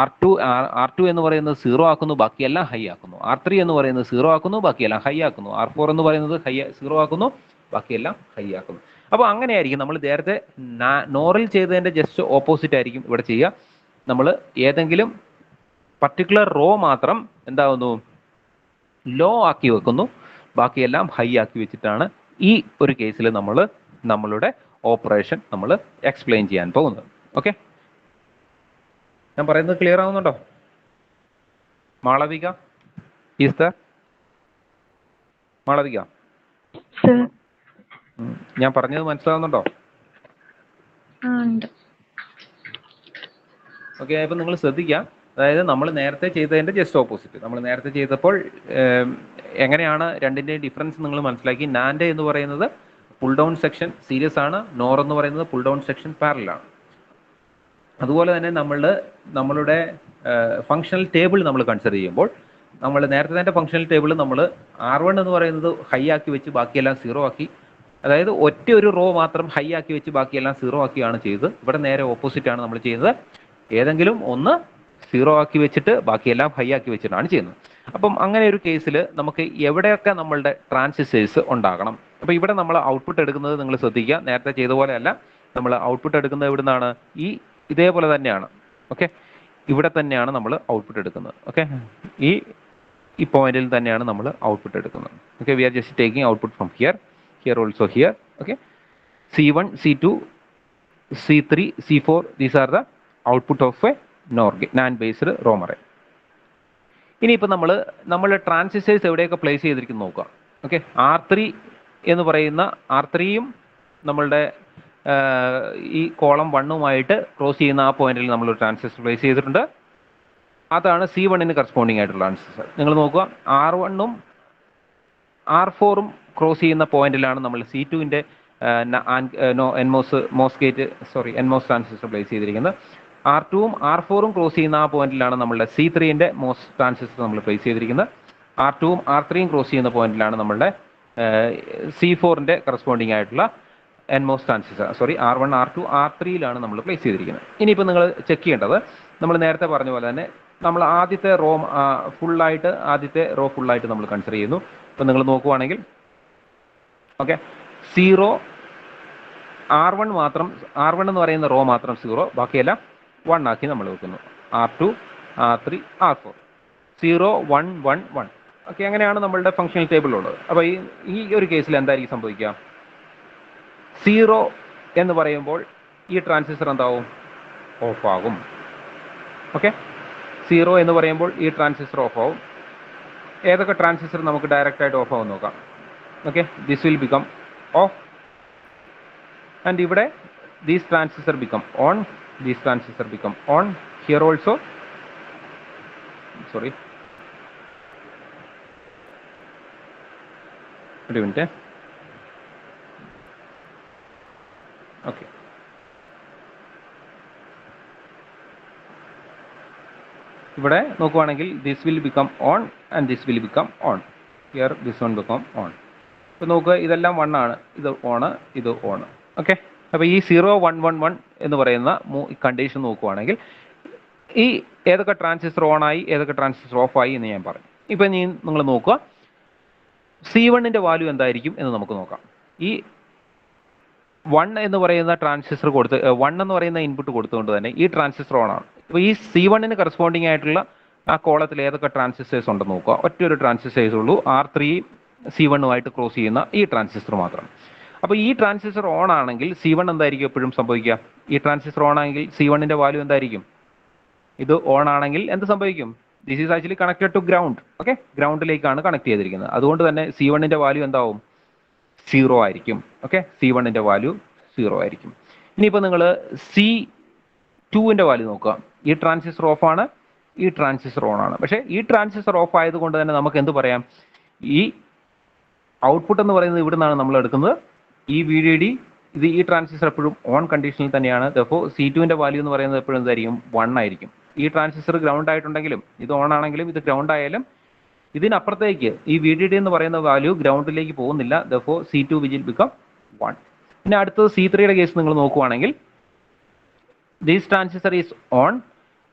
R2 എന്ന് പറയുന്നത് 0 ആക്കുന്നു, ബാക്കിയെല്ലാം ഹൈ ആക്കുന്നു, R3 എന്ന് പറയുന്നത് 0 ആക്കുന്നു, ബാക്കിയെല്ലാം ഹൈ ആക്കുന്നു, R4 എന്ന് പറയുന്നത് 0 ആക്കുന്നു, ബാക്കിയെല്ലാം ഹൈ ആക്കുന്നു. അപ്പോൾ അങ്ങനെയായിരിക്കും നമ്മൾ നേരത്തെ നോറിൽ ചെയ്തതിന്റെ ജസ്റ്റ് ഓപ്പോസിറ്റ് ആയിരിക്കും ഇവിടെ ചെയ്യുക. നമ്മൾ ഏതെങ്കിലും പർട്ടിക്കുലർ റോ മാത്രം എന്താകുന്നു? ലോ ആക്കി വെക്കുന്നു, ബാക്കിയെല്ലാം ഹൈ ആക്കി വെച്ചിട്ടാണ് ഈ ഒരു കേസിൽ നമ്മളുടെ ഓപ്പറേഷൻ നമ്മൾ എക്സ്പ്ലെയിൻ ചെയ്യാൻ പോകുന്നത്. ഓക്കെ, ഞാൻ പറയുന്നത് ക്ലിയർ ആവുന്നുണ്ടോ? Malavika, is there? മാളവിക, ഞാൻ പറഞ്ഞത് മനസ്സിലാവുന്നുണ്ടോ? ഓക്കെ, അപ്പൊ നിങ്ങൾ ശ്രദ്ധിക്കുക. അതായത് നമ്മൾ നേരത്തെ ചെയ്തതിന്റെ ജസ്റ്റ് ഓപ്പോസിറ്റ്. നമ്മൾ നേരത്തെ ചെയ്തപ്പോൾ എങ്ങനെയാണ് രണ്ടിന്റെയും ഡിഫറൻസ് നിങ്ങൾ മനസ്സിലാക്കി. നാൻഡ് എന്ന് പറയുന്നത് പുൾ ഡൗൺ സെക്ഷൻ സീരീസ് ആണ്, നോർ എന്ന് പറയുന്നത് പുൾ ഡൗൺ സെക്ഷൻ പാരലൽ ആണ്. അതുപോലെ തന്നെ നമ്മളുടെ ഫങ്ഷണൽ ടേബിൾ നമ്മൾ കൺസിഡർ ചെയ്യുമ്പോൾ, നമ്മൾ നേരത്തെ തന്നെ ഫങ്ഷണൽ ടേബിൾ നമ്മൾ R1 എന്ന് പറയുന്നത് ഹൈ ആക്കി വെച്ച് ബാക്കിയെല്ലാം 0 ആക്കി, അതായത് ഒറ്റ ഒരു റോ മാത്രം ഹൈ ആക്കി വെച്ച് ബാക്കിയെല്ലാം 0 ആക്കിയാണ് ചെയ്തത്. ഇവിടെ നേരെ ഓപ്പോസിറ്റ് ആണ് നമ്മൾ ചെയ്യുന്നത്. ഏതെങ്കിലും ഒന്ന് 0 ആക്കി വെച്ചിട്ട് ബാക്കിയെല്ലാം ഹൈ ആക്കി വെച്ചിട്ടാണ് ചെയ്യുന്നത്. അപ്പം അങ്ങനെ ഒരു കേസിൽ നമുക്ക് എവിടെയൊക്കെ നമ്മളുടെ ട്രാൻസിസ്റ്റേഴ്സ് ഉണ്ടാകണം. അപ്പോൾ ഇവിടെ നമ്മൾ ഔട്ട്പുട്ട് എടുക്കുന്നത് നിങ്ങൾ ശ്രദ്ധിക്കുക, നേരത്തെ ചെയ്ത പോലെയല്ല. നമ്മൾ ഔട്ട്പുട്ട് എടുക്കുന്നത് എവിടുന്നാണ്? ഇതേപോലെ തന്നെയാണ്. ഓക്കെ, ഇവിടെ തന്നെയാണ് നമ്മൾ ഔട്ട്പുട്ട് എടുക്കുന്നത്. ഓക്കെ, ഈ പോയിന്റിൽ തന്നെയാണ് നമ്മൾ ഔട്ട്പുട്ട് എടുക്കുന്നത്. Okay, we are just taking output from here also here. Okay, C1 C2 C3 C4 these are the output of a NAND based ROM array. ഇനിയിപ്പോൾ നമ്മൾ ട്രാൻസിസ്റ്റേഴ്സ് എവിടെയൊക്കെ പ്ലേസ് ചെയ്തിരിക്കുന്നു നോക്കുക. ഓക്കെ, R3 എന്ന് പറയുന്ന R3യും നമ്മളുടെ ഈ കോളം 1-ഉമായിട്ട് ക്രോസ് ചെയ്യുന്ന ആ പോയിന്റിൽ നമ്മളൊരു ട്രാൻസിസ്റ്റർ പ്ലേസ് ചെയ്തിട്ടുണ്ട്. അതാണ് C1-ന് കറസ്പോണ്ടിങ് ആയിട്ടുള്ള ട്രാൻസിസ്റ്റർ. നിങ്ങൾ നോക്കുക, R1-ഉം R4-ഉം ക്രോസ് ചെയ്യുന്ന പോയിന്റിലാണ് നമ്മൾ C2-ന്റെ എൻമോസ് ട്രാൻസിസ്റ്റർ പ്ലേസ് ചെയ്തിരിക്കുന്നത്. R2-ഉം R4-ഉം ക്രോസ് ചെയ്യുന്ന ആ പോയിന്റിലാണ് നമ്മളുടെ C3-ന്റെ മോസ് ട്രാൻസിസ്റ്റർ നമ്മൾ പ്ലേസ് ചെയ്തിരിക്കുന്നത്. R2-ഉം R3-യും ക്രോസ് ചെയ്യുന്ന പോയിന്റിലാണ് നമ്മളുടെ C4-ന്റെ കറസ്പോണ്ടിങ് ആയിട്ടുള്ള എൻമോസ് ട്രാൻസിസ്റ്റർ R1, R2, R3-യിലാണ് നമ്മൾ പ്ലേസ് ചെയ്തിരിക്കുന്നത്. ഇനിയിപ്പോൾ നിങ്ങൾ ചെക്ക് ചെയ്യേണ്ടത്, നമ്മൾ നേരത്തെ പറഞ്ഞ പോലെ തന്നെ നമ്മൾ ആദ്യത്തെ റോ ഫുള്ളായിട്ട് നമ്മൾ കൺസിഡർ ചെയ്യുന്നു. ഇപ്പം നിങ്ങൾ നോക്കുവാണെങ്കിൽ ഓക്കെ, 0 R1 എന്ന് പറയുന്ന റോ മാത്രം 0, ബാക്കിയെല്ലാം 1 ആക്കി നമ്മൾ വെക്കുന്നു. R2, R3, R4 0 1 1 1. ഓക്കെ, അങ്ങനെയാണ് നമ്മളുടെ ഫംഗ്ഷണൽ ടേബിളുള്ളത്. അപ്പോൾ ഈ ഒരു കേസിൽ എന്തായിരിക്കും സംഭവിക്കുക? 0 എന്ന് പറയുമ്പോൾ ഈ ട്രാൻസിസ്റ്റർ എന്താവും? ഓഫ് ആകും. ഓക്കെ, 0 എന്ന് പറയുമ്പോൾ ഈ ട്രാൻസിസ്റ്റർ ഓഫ് ആവും. ഏതൊക്കെ ട്രാൻസിസ്റ്റർ നമുക്ക് ഡയറക്റ്റ് ആയിട്ട് ഓഫ് ആവും നോക്കാം. Okay, this will become off, and ഇവിടെ these transistor become on, these transistor become on. Here also, sorry, ഒരു മിനിറ്റ്. ഓക്കെ, ഇവിടെ നോക്കുവാണെങ്കിൽ this will become on and this will become on. Here this one become on. ഇപ്പോൾ നോക്കുക, ഇതെല്ലാം 1 ആണ്, ഇത് on, ഇത് ഓണ്. ഓക്കെ, അപ്പോൾ ഈ 0 1 1 1 എന്ന് പറയുന്ന കണ്ടീഷൻ നോക്കുവാണെങ്കിൽ ഈ ഏതൊക്കെ ട്രാൻസിസ്റ്റർ ഓണായി ഏതൊക്കെ ട്രാൻസിസ്റ്റർ ഓഫായി എന്ന് ഞാൻ പറഞ്ഞു. ഇപ്പം നിങ്ങൾ നോക്കുക, C1-ന്റെ വാല്യൂ എന്തായിരിക്കും എന്ന് നമുക്ക് നോക്കാം. ഈ 1 എന്ന് പറയുന്ന ട്രാൻസിസ്റ്റർ 1 എന്ന് പറയുന്ന ഇൻപുട്ട് കൊടുത്തുകൊണ്ട് തന്നെ ഈ ട്രാൻസിസ്റ്റർ ഓൺ ആണ്. അപ്പോൾ ഈ C1-ന് കറസ്പോണ്ടിങ് ആയിട്ടുള്ള ആ കോളത്തിൽ ഏതൊക്കെ ട്രാൻസിസ്റ്റേഴ്സ് ഉണ്ടെന്ന് നോക്കുക. ഒറ്റൊരു ട്രാൻസിസ്റ്റേഴ്സ് ഉള്ളൂ, R3 C1-ഉമായിട്ട് ക്രോസ് ചെയ്യുന്ന ഈ ട്രാൻസിസ്റ്റർ മാത്രം. അപ്പോൾ ഈ ട്രാൻസിസ്റ്റർ ഓൺ ആണെങ്കിൽ C1 എന്തായിരിക്കും എപ്പോഴും സംഭവിക്കുക? ഈ ട്രാൻസിസ്റ്റർ ഓൺ ആണെങ്കിൽ C1-ന്റെ വാല്യൂ എന്തായിരിക്കും? ഇത് ഓൺ ആണെങ്കിൽ എന്ത് സംഭവിക്കും? This is actually connected to ground. Okay, ഗ്രൗണ്ടിലേക്കാണ് കണക്ട് ചെയ്തിരിക്കുന്നത്. അതുകൊണ്ട് തന്നെ C1-ന്റെ വാല്യൂ എന്താവും? 0 ആയിരിക്കും. ഓക്കെ, C1-ന്റെ വാല്യൂ 0 ആയിരിക്കും. ഇനിയിപ്പോൾ നിങ്ങൾ C2-ന്റെ വാല്യൂ നോക്കുക. ഈ ട്രാൻസിസ്റ്റർ ഓഫ് ആണ്, ഈ ട്രാൻസിസ്റ്റർ ഓൺ ആണ്. പക്ഷേ ഈ ട്രാൻസിസ്റ്റർ ഓഫ് ആയതുകൊണ്ട് തന്നെ നമുക്ക് എന്ത് പറയാം? ഈ ഔട്ട്പുട്ട് എന്ന് പറയുന്നത് ഇവിടെ നിന്നാണ് നമ്മൾ എടുക്കുന്നത്. ഈ VDD ഈ ട്രാൻസിസ്റ്റർ എപ്പോഴും ഓൺ കണ്ടീഷനിൽ തന്നെയാണ്. അപ്പോൾ C2-ന്റെ വാല്യൂ എന്ന് പറയുന്നത് എപ്പോഴും എന്തായിരിക്കും? 1 ആയിരിക്കും. ഈ ട്രാൻസിസ്റ്റർ ഗ്രൗണ്ട് ആയിട്ടുണ്ടെങ്കിലും ഇത് ഓൺ ആണെങ്കിലും ഇത് ഗ്രൗണ്ട് ആയാലും ഇതിനപ്പുറത്തേക്ക് ഈ VDD എന്ന് പറയുന്ന വാല്യൂ ഗ്രൗണ്ടിലേക്ക് പോകുന്നില്ല. ദഫോ C2 വിൽ ബിക്കം 1. പിന്നെ അടുത്തത് C3-യുടെ കേസ് നിങ്ങൾ നോക്കുവാണെങ്കിൽ this transistor is on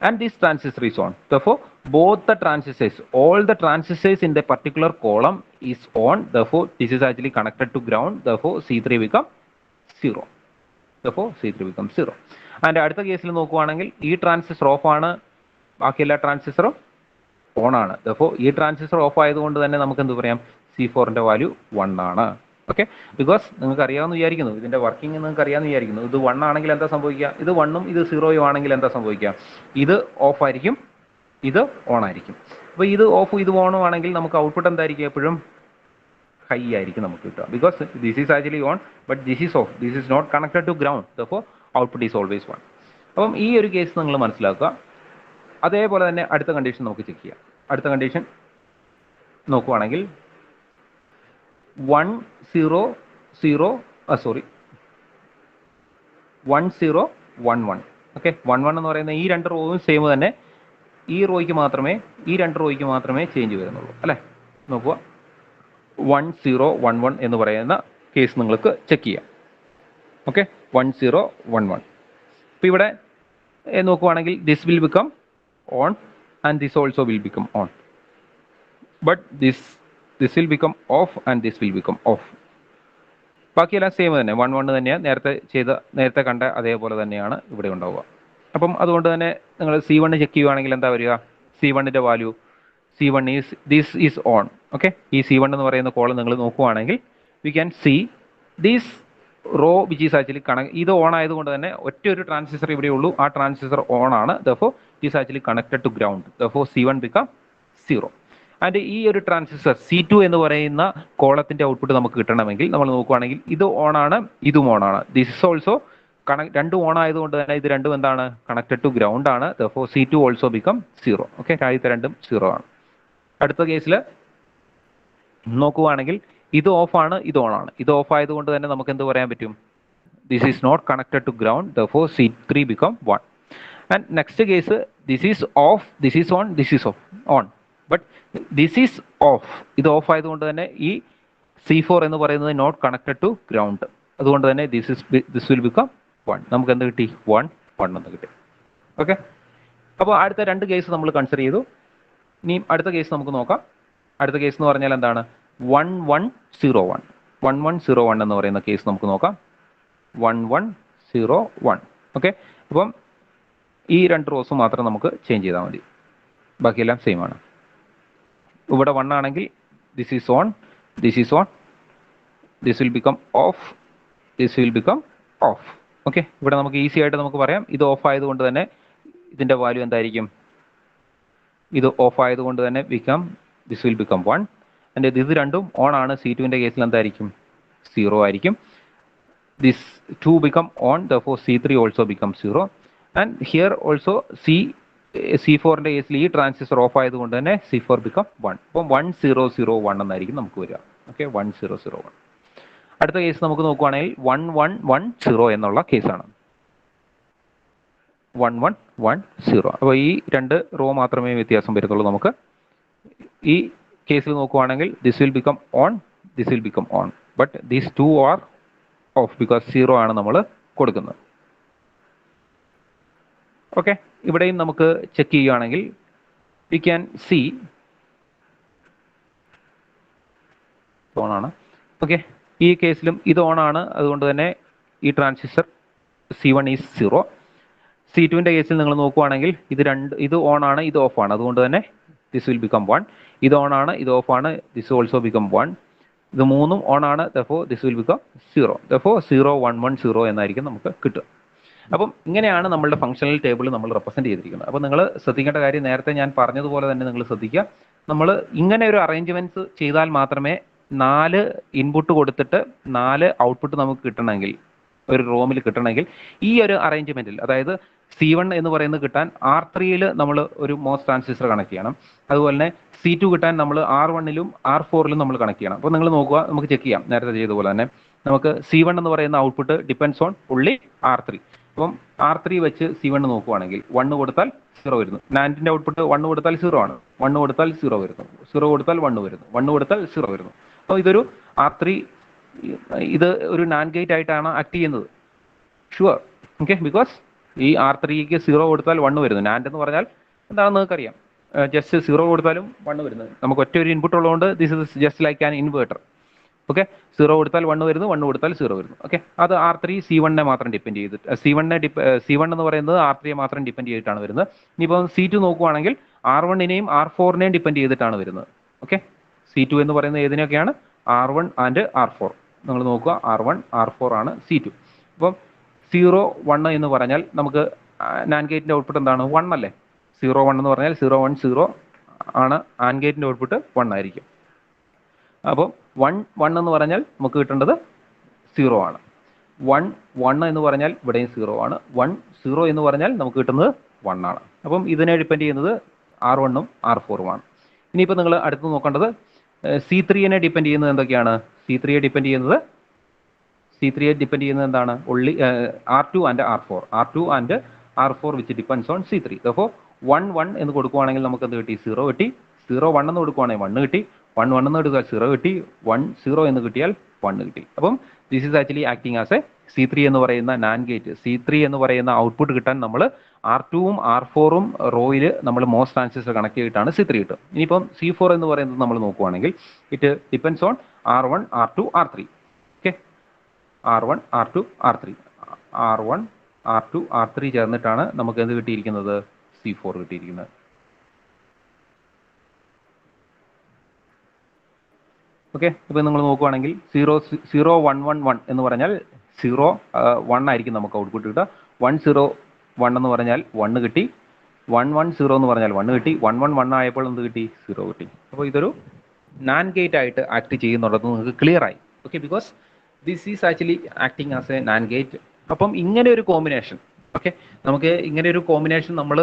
and this transistor is on. Therefore, both the transistors, all the transistors in the particular column is on. Therefore, this is actually connected to ground. Therefore, C3 become 0. Therefore, C3 becomes 0. And അടുത്ത കേസിൽ നോക്കുവാണെങ്കിൽ ഈ transistor off ആണ്, ബാക്കി എല്ലാ ട്രാൻസിസ്റ്ററും on ആണ്. Therefore, ഈ transistor off ആയതുകൊണ്ട് തന്നെ നമുക്ക് എന്ത് പറയാം? C4-ന്റെ വാല്യൂ 1 ആണ്. ഓക്കെ, ബിക്കോസ് നിങ്ങൾക്ക് അറിയാമെന്ന് വിചാരിക്കുന്നു, ഇതിന്റെ വർക്കിംഗ് നിങ്ങൾക്ക് അറിയാമെന്ന് വിചാരിക്കുന്നു. ഇത് 1 ആണെങ്കിൽ എന്താ സംഭവിക്കുക? ഇത് 1-ഉം ഇത് 0-യും ആണെങ്കിൽ എന്താ സംഭവിക്കുക? ഇത് ഓഫ് ആയിരിക്കും, ഇത് ഓൺ ആയിരിക്കും. അപ്പോൾ ഇത് ഓഫ് ഇത് ഓണും ആണെങ്കിൽ നമുക്ക് ഔട്ട്പുട്ട് എന്തായിരിക്കും? എപ്പോഴും ഹൈ ആയിരിക്കും നമുക്ക് കിട്ടുക. Because this is actually on but this is off, this is not connected to ground. Therefore output is always 1. അപ്പം ഈ ഒരു കേസ് നിങ്ങൾ മനസ്സിലാക്കുക. അതേപോലെ തന്നെ അടുത്ത കണ്ടീഷൻ നമുക്ക് ചെക്ക് ചെയ്യാം. അടുത്ത കണ്ടീഷൻ നോക്കുവാണെങ്കിൽ 1 0 0 1 0 1 1. ഓക്കെ, 1 1 എന്ന് പറയുന്ന ഈ 2 റോയും സെയിം തന്നെ. ഈ റോയ്ക്ക് മാത്രമേ, ഈ 2 റോയ്ക്ക് മാത്രമേ ചേഞ്ച് വരുന്നുള്ളൂ അല്ലേ? നോക്കുക, 1 0 1 1 എന്ന് പറയുന്ന കേസ് നിങ്ങൾക്ക് ചെക്ക് ചെയ്യാം. ഓക്കെ, 1 0 1 1. അപ്പോൾ ഇവിടെ നോക്കുവാണെങ്കിൽ this will become on and this also will become on, but this will become off and this will become off. ബാക്കിയെല്ലാം സെയിം തന്നെ, 1 1 തന്നെയാണ് നേരത്തെ കണ്ട അതേപോലെ തന്നെയാണ് ഇവിടെ ഉണ്ടാവുക. അപ്പം അതുകൊണ്ട് തന്നെ നിങ്ങൾ C1 ചെക്ക് ചെയ്യുവാണെങ്കിൽ എന്താ വരിക? C1-ന്റെ value C1 is this is on. Okay, ഈ C1 എന്ന് പറയുന്ന കോളം നിങ്ങൾ നോക്കുവാണെങ്കിൽ we can see this row which is actually ഇത് ഓൺ ആയതുകൊണ്ട് തന്നെ ഒറ്റ ഒരു ട്രാൻസിസ്റ്റർ ഇവിടെ ഉള്ളൂ, ആ ട്രാൻസിസ്റ്റർ ഓൺ ആണ്. Therefore it is actually connected to ground. Therefore C1 become 0. And ഈ ഒരു ട്രാൻസിസ്റ്റർ C2 എന്ന് പറയുന്ന കോളത്തിന്റെ ഔട്ട്പുട്ട് നമുക്ക് കിട്ടണമെങ്കിൽ നമ്മൾ നോക്കുകയാണെങ്കിൽ ഇത് ഓൺ ആണ്, ഇതും ഓൺ ആണ്. ദിസ് ഇസ് ഓൾസോ രണ്ടും ഓൺ ആയതുകൊണ്ട് തന്നെ ഇത് രണ്ടും എന്താണ്, കണക്റ്റഡ് ടു ഗ്രൗണ്ട് ആണ്. therefore C2 also become 0. Okay, ആദ്യത്തെ രണ്ടും 0 ആണ്. അടുത്ത കേസിൽ നോക്കുകയാണെങ്കിൽ ഇത് ഓഫ് ആണ്, ഇത് ഓൺ ആണ്. ഇത് ഓഫ് ആയതുകൊണ്ട് തന്നെ നമുക്ക് എന്ത് പറയാൻ പറ്റും, this is not connected to ground, therefore C3 become 1. And next case, this is off, this is on, this is off, on, but this is off. ഇത് ഓഫ് ആയതുകൊണ്ട് തന്നെ ഈ C4 എന്ന് പറയുന്നത് നോട്ട് കണക്റ്റഡ് ടു ഗ്രൗണ്ട്, അതുകൊണ്ട് തന്നെ this will become 1. നമുക്ക് എന്ത് കിട്ടി, 1 എന്ന് കിട്ടി. ഓക്കെ, അപ്പോൾ അടുത്ത രണ്ട് കേസ് നമ്മൾ കൺസിഡർ ചെയ്തു. ഇനി അടുത്ത കേസ് നമുക്ക് നോക്കാം. അടുത്ത കേസ് എന്ന് പറഞ്ഞാൽ എന്താണ്, 1101 എന്ന് പറയുന്ന കേസ് നമുക്ക് നോക്കാം. 1101. ഓക്കെ, അപ്പം ഈ രണ്ട് റോസ് മാത്രം നമുക്ക് ചേഞ്ച് ചെയ്താൽ മതി, ബാക്കിയെല്ലാം സെയിം ആണ്. ഇവിടെ 1 ആണെങ്കിൽ this is on, this is on, this will become of, this will become of. Okay, ഇവിടെ നമുക്ക് ഈസി ആയിട്ട് നമുക്ക് പറയാം, ഇത് ഓഫ് ആയതുകൊണ്ട് തന്നെ ഇതിന്റെ വാല്യൂ എന്തായിരിക്കും, ഇത് ഓഫ് ആയതുകൊണ്ട് തന്നെ ദിസ് വിൽ ബിക്കം 1. ആൻഡ് ഇത് രണ്ടും ഓൺ ആണ്, C2ന്റെ കേസിൽ എന്തായിരിക്കും, 0 ആയിരിക്കും. This 2 become on, therefore C3 also becomes 0. And here also C4ന്റെ കേസിൽ ഈ ട്രാൻസിസ്റ്റർ ഓഫ് ആയതുകൊണ്ട് തന്നെ C4 become 1. അപ്പം 1001 എന്നായിരിക്കും നമുക്ക് വരിക. ഓക്കെ, 1001. അടുത്ത കേസ് നമുക്ക് നോക്കുവാണെങ്കിൽ 1110 എന്നുള്ള കേസാണ്. 1110. അപ്പോൾ ഈ രണ്ട് റോ മാത്രമേ വ്യത്യാസം വരുന്നുള്ളൂ നമുക്ക്. ഈ കേസിൽ നോക്കുവാണെങ്കിൽ this will become on, this will become on, but these two are of, because 0 ആണ് നമ്മൾ കൊടുക്കുന്നത്. ഓക്കെ, ഇവിടെയും നമുക്ക് ചെക്ക് ചെയ്യുകയാണെങ്കിൽ വി ക്യാൻ സി ഓൺ ആണ്. ഓക്കെ, ഈ കേസിലും ഇത് ഓൺ ആണ്, അതുകൊണ്ട് തന്നെ ഈ ട്രാൻസിസ്റ്റർ C1 ഈസ് 0. C2ന്റെ കേസിൽ നിങ്ങൾ നോക്കുവാണെങ്കിൽ ഇത് ഓൺ ആണ്, ഇത് ഓഫ് ആണ്, അതുകൊണ്ട് തന്നെ ദിസ് വിൽ ബിക്കം 1. ഇത് ഓൺ ആണ്, ഇത് ഓഫ് ആണ്, ദിസ് ഓൾസോ ബിക്കം 1. ഇത് മൂന്നും ഓൺ ആണ്, therefore this will become 0. therefore 0110 എന്നായിരിക്കും നമുക്ക് കിട്ടുക. അപ്പം ഇങ്ങനെയാണ് നമ്മളുടെ ഫംഗ്ഷണൽ ടേബിൾ നമ്മൾ റെപ്രസെന്റ് ചെയ്തിരിക്കുന്നത്. അപ്പോൾ നിങ്ങൾ ശ്രദ്ധിക്കേണ്ട കാര്യം, നേരത്തെ ഞാൻ പറഞ്ഞതുപോലെ തന്നെ നിങ്ങൾ ശ്രദ്ധിക്കുക, നമ്മൾ ഇങ്ങനെ ഒരു അറേഞ്ച്മെന്റ്സ് ചെയ്താൽ മാത്രമേ 4 ഇൻപുട്ട് കൊടുത്തിട്ട് 4 ഔട്ട്പുട്ട് നമുക്ക് കിട്ടണമെങ്കിൽ, ഒരു റോമിൽ കിട്ടണമെങ്കിൽ ഈ ഒരു അറേഞ്ച്മെന്റിൽ, അതായത് C1 എന്ന് പറയുന്നത് കിട്ടാൻ R3യിൽ നമ്മൾ ഒരു മോസ് ട്രാൻസിസ്റ്റർ കണക്ട് ചെയ്യണം. അതുപോലെ തന്നെ C2 കിട്ടാൻ നമ്മൾ R1ലും R4ലും നമ്മൾ കണക്ട് ചെയ്യണം. അപ്പോൾ നിങ്ങൾ നോക്കുക, നമുക്ക് ചെക്ക് ചെയ്യാം, നേരത്തെ ചെയ്തതുപോലെ തന്നെ നമുക്ക് C1 എന്ന് പറയുന്ന ഔട്ട്പുട്ട് ഡിപ്പെൻഡ്സ് ഓൺ ഉള്ളി R3. അപ്പം R3 വെച്ച് C1 നോക്കുവാണെങ്കിൽ 1 കൊടുത്താൽ 0 വരുന്നു. നാൻഡിന്റെ ഔട്ട്പുട്ട് 1 കൊടുത്താൽ 0 ആണ്, 1 കൊടുത്താൽ 0 വരുന്നു, 0 കൊടുത്താൽ 1 വരുന്നു, 1 കൊടുത്താൽ 0 വരുന്നു. അപ്പോൾ ഇതൊരു R3, ഇത് ഒരു നാൻഡ് ഗേറ്റ് ആയിട്ടാണ് ആക്ട് ചെയ്യുന്നത്, ഷുവർ. ഓക്കെ, ബിക്കോസ് ഈ R3ക്ക് 0 കൊടുത്താൽ 1 വരുന്നു. നാൻഡ് എന്ന് പറഞ്ഞാൽ എന്താണെന്ന് നിങ്ങൾക്കറിയാം, ജസ്റ്റ് 0 കൊടുത്താലും 1 വരുന്നത്. നമുക്ക് ഒറ്റ ഒരു ഇൻപുട്ട് ഉള്ളതുകൊണ്ട് this is just like an inverter. Okay, 0 കൊടുത്താൽ 1 വരുന്നു, 1 കൊടുത്താൽ 0 വരുന്നു. ഓക്കെ, അത് R3 C1നെ മാത്രം ഡിപ്പെൻഡ് ചെയ്തിട്ട്, C1 എന്ന് പറയുന്നത് R3യെ മാത്രം ഡിപ്പെൻഡ് ചെയ്തിട്ടാണ് വരുന്നത്. ഇനിയിപ്പോൾ C2 നോക്കുവാണെങ്കിൽ R1നെയും R4നെയും ഡിപ്പെൻഡ് ചെയ്തിട്ടാണ് വരുന്നത്. ഓക്കെ, C2 എന്ന് പറയുന്നത് ഏതിനൊക്കെയാണ്, R1 ആൻഡ് R4. നിങ്ങൾ നോക്കുക, R1 R4 ആണ് C2. അപ്പം 0 1 എന്ന് പറഞ്ഞാൽ നമുക്ക് നാൻഡ് ഗേറ്റിന്റെ ഔട്ട്പുട്ട് എന്താണ്, 1 അല്ലേ. 0 1 എന്ന് പറഞ്ഞാൽ 0 1 0 ആണ്, ആൻഡ് ഗേറ്റിന്റെ ഔട്ട്പുട്ട് 1 ആയിരിക്കും. അപ്പോൾ 1 1 എന്ന് പറഞ്ഞാൽ നമുക്ക് കിട്ടേണ്ടത് 0 ആണ്. 1 1 എന്ന് പറഞ്ഞാൽ ഇവിടെയും 0 ആണ്. 1 0 എന്ന് പറഞ്ഞാൽ നമുക്ക് കിട്ടുന്നത് 1 ആണ്. അപ്പം ഇതിനെ ഡിപ്പെൻഡ് ചെയ്യുന്നത് R1ഉം R4ഉം ആണ്. ഇനിയിപ്പോൾ നിങ്ങൾ അടുത്ത് നോക്കേണ്ടത് C3നെ ഡിപ്പെൻഡ് ചെയ്യുന്നത് എന്തൊക്കെയാണ്, C3യെ ഡിപ്പെൻഡ് ചെയ്യുന്നത് എന്താണ്, ഉള്ളി R2 and R4 and R4 which depends on C3. അപ്പോൾ 1 1 എന്ന് കൊടുക്കുവാണെങ്കിൽ നമുക്ക് എന്ത് കിട്ടി, 0 കിട്ടി. 0 1 എന്ന് കൊടുക്കുവാണെങ്കിൽ 1 കിട്ടി. 1 1 എന്ന് എടുത്താൽ 0 കിട്ടി. 1 0 എന്ന് കിട്ടിയാൽ 1 കിട്ടി. അപ്പം this is actually acting as A C3 എന്ന് പറയുന്ന നാൻഡ് ഗേറ്റ്. C3 എന്ന് പറയുന്ന ഔട്ട്പുട്ട് കിട്ടാൻ നമ്മൾ R2ഉം R4ഉം റോയിൽ നമ്മൾ മോസ് ട്രാൻസിസ്റ്റർ കണക്ട് ചെയ്തിട്ടാണ് C3 കിട്ടും. ഇനിയിപ്പം C4 എന്ന് പറയുന്നത് നമ്മൾ നോക്കുവാണെങ്കിൽ it depends on R1 R2 R3. Okay, R1 R2 R3 R1 R2 R3 ചേർന്നിട്ടാണ് നമുക്ക് എന്ത് കിട്ടിയിരിക്കുന്നത്, C4 കിട്ടിയിരിക്കുന്നത്. ഓക്കെ, ഇപ്പം നിങ്ങൾ നോക്കുവാണെങ്കിൽ 0 0 1 1 1 എന്ന് പറഞ്ഞാൽ 0 1 ആയിരിക്കും നമുക്ക് ഔട്ട്പുട്ട് കിട്ടുക. 1 0 1 എന്ന് പറഞ്ഞാൽ 1 കിട്ടി. 1 1 0 എന്ന് പറഞ്ഞാൽ 1 കിട്ടി. 1 1 1 ആയപ്പോൾ എന്ത് കിട്ടി, 0 കിട്ടി. അപ്പോൾ ഇതൊരു നാൻ ഗേറ്റ് ആയിട്ട് ആക്ട് ചെയ്യുന്നുള്ളത് നിങ്ങൾക്ക് ക്ലിയർ ആയി. Okay, because this is actually acting as A naan gate. അപ്പം ഇങ്ങനെ ഒരു കോമ്പിനേഷൻ, ഓക്കെ, നമുക്ക് ഇങ്ങനെ ഒരു കോമ്പിനേഷൻ നമ്മൾ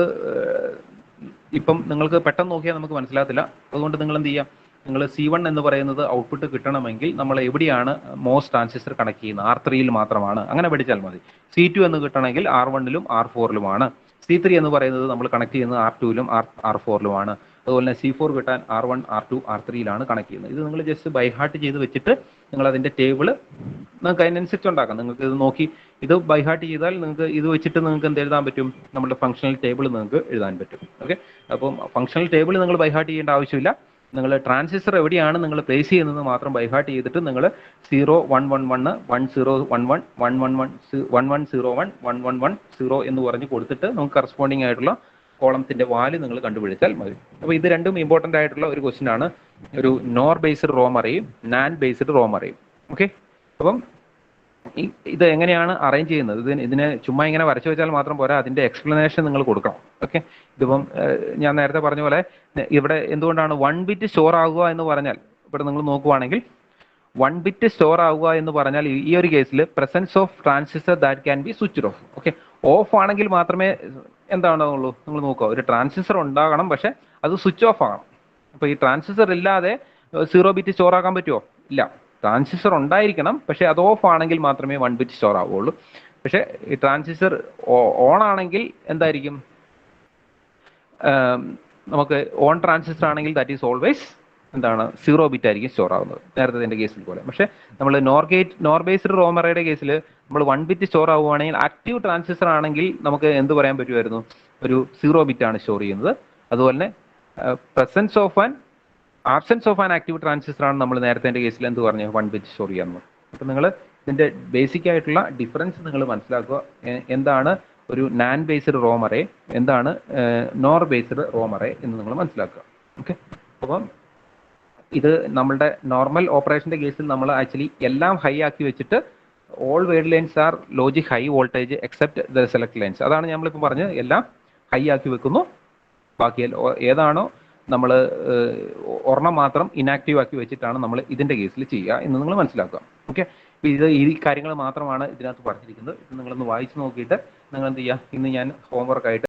ഇപ്പം നിങ്ങൾക്ക് പെട്ടെന്ന് നോക്കിയാൽ നമുക്ക് മനസ്സിലാകത്തില്ല. അതുകൊണ്ട് നിങ്ങൾ എന്ത് ചെയ്യാം, നിങ്ങൾ C1 എന്ന് പറയുന്നത് ഔട്ട്പുട്ട് കിട്ടണമെങ്കിൽ നമ്മൾ എവിടെയാണ് മോസ് ട്രാൻസിസ്റ്റർ കണക്ട് ചെയ്യുന്നത്, R3യിൽ മാത്രമാണ്, അങ്ങനെ പഠിച്ചാൽ മതി. C2 എന്ന് കിട്ടണമെങ്കിൽ R1ലും R4ലുമാണ്. C3 എന്ന് പറയുന്നത് നമ്മൾ കണക്ട് ചെയ്യുന്നത് R2ലും R4ലുമാണ്. അതുപോലെ തന്നെ C4 കിട്ടാൻ R1, R2, R3യിലാണ് കണക്ട് ചെയ്യുന്നത്. ഇത് നിങ്ങൾ ജസ്റ്റ് ബൈ ഹാർട്ട് ചെയ്ത് വെച്ചിട്ട് നിങ്ങൾ അതിൻ്റെ ടേബിള് നിങ്ങൾക്ക് അതിനനുസരിച്ച് ഉണ്ടാക്കാം. നിങ്ങൾക്ക് ഇത് നോക്കി ഇത് ബൈ ഹാർട്ട് ചെയ്താൽ നിങ്ങൾക്ക് ഇത് വെച്ചിട്ട് നിങ്ങൾക്ക് എന്ത് എഴുതാൻ പറ്റും, നമ്മുടെ ഫംഗ്ഷണൽ ടേബിൾ നിങ്ങൾക്ക് എഴുതാൻ പറ്റും. ഓക്കെ, അപ്പം ഫംഗ്ഷണൽ ടേബിൾ നിങ്ങൾ ബൈ ഹാർട്ട് ചെയ്യേണ്ട ആവശ്യമില്ല. നിങ്ങൾ ട്രാൻസിസ്റ്റർ എവിടെയാണ് നിങ്ങൾ പ്ലേസ് ചെയ്യുന്നത് മാത്രം ബൈ ഹാർട്ട് ചെയ്തിട്ട് നിങ്ങൾ 0 1 1 1 1 0 1 1 1 1 1 1 1 0 1 1 1 1 0 എന്ന് പറഞ്ഞ് കൊടുത്തിട്ട് നമുക്ക് കറസ്പോണ്ടിങ് ആയിട്ടുള്ള കോളത്തിന്റെ വാല്യൂ നിങ്ങൾ കണ്ടുപിടിച്ചാൽ മതി. അപ്പോൾ ഇത് രണ്ടും ഇമ്പോർട്ടൻ്റ് ആയിട്ടുള്ള ഒരു ക്വസ്റ്റ്യൻ ആണ്, ഒരു നോർ ബേസ്ഡ് റോം അറേയും നാൻ ബേസ്ഡ് റോം അറേയും. ഓക്കെ, അപ്പം ഇത് എങ്ങനെയാണ് അറേഞ്ച് ചെയ്യുന്നത്, ഇതിനെ ചുമ്മാ ഇങ്ങനെ വരച്ചു വെച്ചാൽ മാത്രം പോരാ, അതിന്റെ എക്സ്പ്ലനേഷൻ നിങ്ങൾ കൊടുക്കണം. ഓക്കെ, ഇതിപ്പം ഞാൻ നേരത്തെ പറഞ്ഞ പോലെ ഇവിടെ എന്തുകൊണ്ടാണ് 1 ബിറ്റ് സ്റ്റോർ ആകുക എന്ന് പറഞ്ഞാൽ, ഇവിടെ നിങ്ങൾ നോക്കുവാണെങ്കിൽ 1 ബിറ്റ് സ്റ്റോർ ആവുക എന്ന് പറഞ്ഞാൽ ഈ ഒരു കേസിൽ presence of transistor that can be switched off. Okay, off ആണെങ്കിൽ മാത്രമേ എന്താണുള്ളൂ, നിങ്ങൾ നോക്കുക, ഒരു ട്രാൻസിസ്റ്റർ ഉണ്ടാകണം, പക്ഷെ അത് സ്വിച്ച് ഓഫ് ആകണം. അപ്പോൾ ഈ ട്രാൻസിസ്റ്റർ ഇല്ലാതെ 0 ബിറ്റ് സ്റ്റോർ ആക്കാൻ പറ്റുമോ? ഇല്ല. ട്രാൻസിസ്റ്റർ ഉണ്ടായിരിക്കണം, പക്ഷെ അത് ഓഫ് ആണെങ്കിൽ മാത്രമേ 1 ബിറ്റ് സ്റ്റോർ ആവുകയുള്ളൂ. പക്ഷെ ഈ ട്രാൻസിസ്റ്റർ ഓൺ ആണെങ്കിൽ എന്തായിരിക്കും, നമുക്ക് ഓൺ ട്രാൻസിസ്റ്റർ ആണെങ്കിൽ ദാറ്റ് ഈസ് ഓൾവേസ് എന്താണ് 0 ബിറ്റ് ആയിരിക്കും സ്റ്റോർ ആവുന്നത്, നേരത്തെ എൻ്റെ കേസിൽ പോലെ. പക്ഷെ നമ്മൾ നോർ ബേസ്ഡ് റോം അറേയുടെ കേസിൽ നമ്മൾ 1 ബിറ്റ് സ്റ്റോർ ആവുകയാണെങ്കിൽ ആക്റ്റീവ് ട്രാൻസിസ്റ്റർ ആണെങ്കിൽ നമുക്ക് എന്ത് പറയാൻ പറ്റുമായിരുന്നു, ഒരു 0 ബിറ്റ് ആണ് സ്റ്റോർ ചെയ്യുന്നത്. അതുപോലെ തന്നെ absence of an active transistor ആണ് നമ്മൾ നേരത്തെ എൻ്റെ കേസിൽ എന്ത് പറഞ്ഞു, 1 ബിറ്റ് സ്റ്റോർ ചെയ്യാമെന്ന്. അപ്പം നിങ്ങൾ ഇതിൻ്റെ ബേസിക് ആയിട്ടുള്ള ഡിഫറൻസ് നിങ്ങൾ മനസ്സിലാക്കുക. എന്താണ് ഒരു നാൻ ബേസ്ഡ് റോം അറേ, എന്താണ് നോർ ബേസ്ഡ് റോം അറേ എന്ന് നിങ്ങൾ മനസ്സിലാക്കുക. ഓക്കെ, അപ്പം ഇത് നമ്മളുടെ നോർമൽ ഓപ്പറേഷൻ്റെ കേസിൽ നമ്മൾ ആക്ച്വലി എല്ലാം ഹൈ ആക്കി വെച്ചിട്ട് all word lines are logic high voltage except the select lines, അതാണ് നമ്മളിപ്പോൾ പറഞ്ഞത്, എല്ലാം ഹൈ ആക്കി വെക്കുന്നു, ബാക്കി ഏതാണോ നമ്മൾ ഒരെണ്ണം മാത്രം ഇനാക്റ്റീവ് ആക്കി വെച്ചിട്ടാണ് നമ്മൾ ഇതിൻ്റെ കേസിൽ ചെയ്യുക എന്ന് നിങ്ങൾ മനസ്സിലാക്കുക. ഓക്കെ, അപ്പോൾ ഈ കാര്യങ്ങൾ മാത്രമാണ് ഇതിനകത്ത് പറഞ്ഞിരിക്കുന്നത്. ഇത് നിങ്ങളൊന്ന് വായിച്ച് നോക്കിയിട്ട് നിങ്ങൾ എന്ത് ചെയ്യുക, ഇന്ന് ഞാൻ ഹോംവർക്ക് ആയിട്ട്